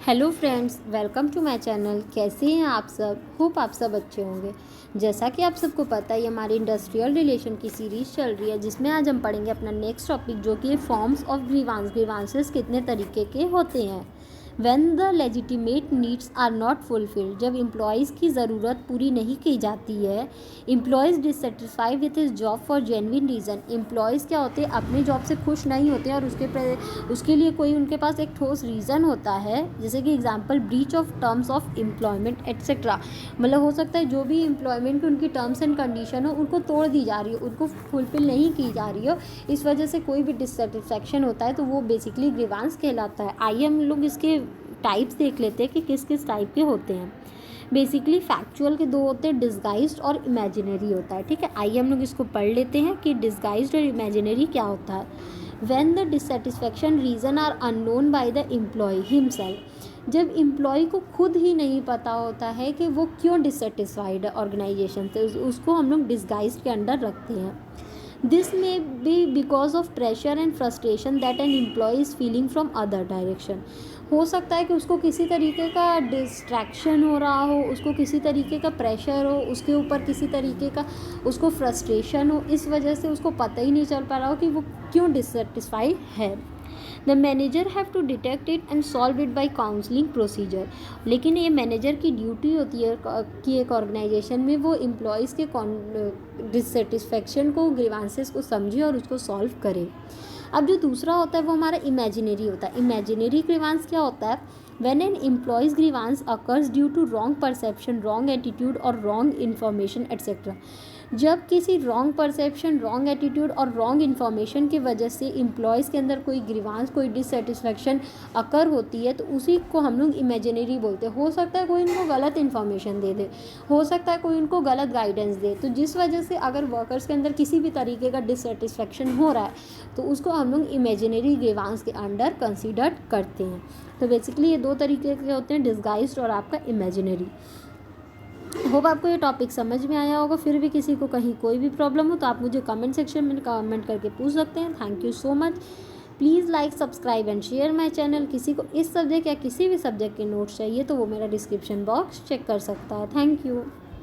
Hello friends, welcome to my channel. कैसे हैं आप सब? होप आप सब अच्छे होंगे। जैसा कि आप सबको पता है, हमारी इंडस्ट्रियल रिलेशन की सीरीज़ चल रही है, जिसमें आज हम पढ़ेंगे अपना नेक्स्ट टॉपिक, जो कि फॉर्म्स ऑफ ग्रीवांसेस कितने तरीके के होते हैं। When the legitimate needs are not fulfilled, जब एम्प्लॉयज़ की ज़रूरत पूरी नहीं की जाती है। Employees dissatisfy with his job for genuine reason, employees क्या होते हैं, अपने जॉब से खुश नहीं होते हैं और उसके लिए कोई उनके पास एक ठोस रीज़न होता है, जैसे कि example breach of terms of employment etcetera. मतलब हो सकता है जो भी एम्प्लॉयमेंट की उनकी टर्म्स एंड कंडीशन हो, उनको तोड़ दी जा रही हो, उनको फुलफिल नहीं की जा रही हो, इस वजह से कोई भी डिससेटिस्फैक्शन होता है, तो वो बेसिकली ग्रीवांस कहलाता है। आइए हम लोग इसके टाइप्स देख लेते हैं कि किस किस टाइप के होते हैं। बेसिकली फैक्चुअल के दो होते हैं, डिस्गाइज्ड और इमेजिनरी होता है। ठीक है, आइए हम लोग इसको पढ़ लेते हैं कि डिस्गाइज्ड और इमेजिनरी क्या होता है। When the dissatisfaction reason are unknown by the employee himself, जब एम्प्लॉय को खुद ही नहीं पता होता है कि वो क्यों डिससेटिस्फाइड है ऑर्गेनाइजेशन से, उसको हम लोग डिस्गाइज्ड के अंडर रखते हैं। This may be because of pressure and frustration that an employee is feeling from other direction. हो सकता है कि उसको किसी तरीके का डिस्ट्रैक्शन हो रहा हो, उसको किसी तरीके का प्रेशर हो, उसके ऊपर किसी तरीके का उसको फ्रस्ट्रेशन हो, इस वजह से उसको पता ही नहीं चल पा रहा हो कि वो क्यों डिससेटिस्फाइड है। The manager have to detect it and solve it by counselling procedure, लेकिन ये मैनेजर की ड्यूटी होती है कि एक ऑर्गेनाइजेशन में वो एम्प्लॉयज़ के डिससेटिस्फेक्शन को, ग्रीवांसेस को समझे और उसको सॉल्व करे। अब जो दूसरा होता है वो हमारा इमेजिनरी होता है। इमेजिनरी ग्रीवांस क्या होता है? When an employees grievance occurs due to wrong perception, wrong attitude और रॉन्ग इन्फॉर्मेशन एट्सेट्रा। जब किसी रॉन्ग परसेप्शन, रॉन्ग एटीट्यूड और रॉन्ग इन्फॉर्मेशन की वजह से एम्प्लॉयज़ के अंदर कोई ग्रीवांस, कोई डिससेटिस्फेक्शन अकर होती है, तो उसी को हम लोग इमेजिनरी बोलते हैं। हो सकता है कोई उनको गलत इन्फॉर्मेशन दे दे, हो सकता है कोई उनको गलत गाइडेंस दे, तो जिस वजह से अगर वर्कर्स के अंदर किसी भी तरीके का डिससेटिस्फेक्शन हो रहा है, तो उसको हम लोग इमेजिनरी ग्रीवांस के अंडर कंसीडर करते हैं। तो बेसिकली ये दो तरीके के होते हैं, डिस्गाइज्ड और आपका इमेजिनरी। होप आपको ये टॉपिक समझ में आया होगा। फिर भी किसी को कहीं कोई भी प्रॉब्लम हो तो आप मुझे कमेंट सेक्शन में कमेंट करके पूछ सकते हैं। Thank you so much. Please like, subscribe and share my channel. किसी को इस सब्जेक्ट या किसी भी सब्जेक्ट के नोट्स चाहिए तो वो मेरा डिस्क्रिप्शन बॉक्स चेक कर सकता है। Thank you.